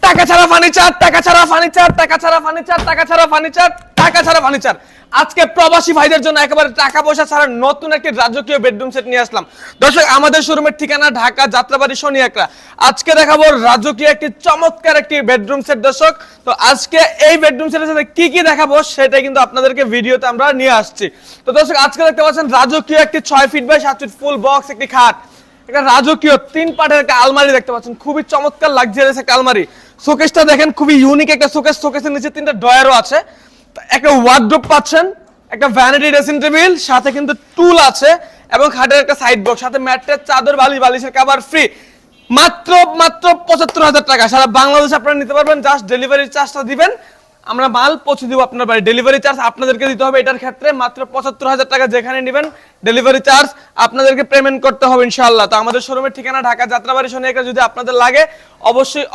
টাকা ছাড়া ফার্নিচার, টাকা ছাড়া ফার্নিচার, টাকা ছাড়া ফার্নিচার, টাকা ছাড়া ফার্নিচার, টাকা ছাড়া ফার্নিচার। আজকে প্রবাসী ভাইদের জন্য একেবারে টাকা পয়সা ছাড়া নতুন একটি রাজকীয় বেডরুম সেট নিয়ে আসলাম। দর্শক, আমাদের শোরুমের ঠিকানা ঢাকা যাত্রাবাড়ি শনি একরা। আজকে দেখাবো রাজকীয় একটি চমৎকার একটি বেডরুম সেট। দর্শক, তো আজকে এই বেডরুম সেটের সাথে কি কি দেখাবো সেটাই কিন্তু আপনাদেরকে ভিডিওতে আমরা নিয়ে আসছি। তো দর্শক, আজকে দেখতে পাচ্ছেন রাজকীয় একটি 6 feet by 7 feet full box একটি খাট, একটা রাজকীয় 3 পার্টের একটা আলমারি দেখতে পাচ্ছেন, খুবই চমৎকার লাক্সারিয়াস একটা আলমারি। শোকেসটা দেখেন, খুবই ইউনিক একটা শোকেস। শোকেসের নিচে 3টা ড্রয়ারও আছে, একটা ওয়ার্ডরোব পাচ্ছেন, একটা ভ্যানিটি ড্রেসিং টেবিল, সাথে কিন্তু টুল আছে এবং খাটের একটা সাইড বক্স, সাথে ম্যাট্রেস, চাদর, বালিশ, বালিশের কভার ফ্রি। মাত্র 75,000 টাকা। সারা বাংলাদেশ আপনারা নিতে পারবেন, জাস্ট ডেলিভারি চার্জটা দিবেন, আমরা মাল পৌঁছে দিব আপনার বাড়ি। ডেলিভারি চার্জ আপনাদেরকে দিতে হবে এটার ক্ষেত্রে মাত্র 75,000 টাকা। যেখানে নেবেন ডেলিভারি চার্জ আপনাদেরকে পেমেন্ট করতে হবে ইনশাআল্লাহ। তো আমাদের শোরুমের ঠিকানা ঢাকা যাত্রাবাড়ি শনি একরা। যদি আপনাদের লাগে অবশ্যই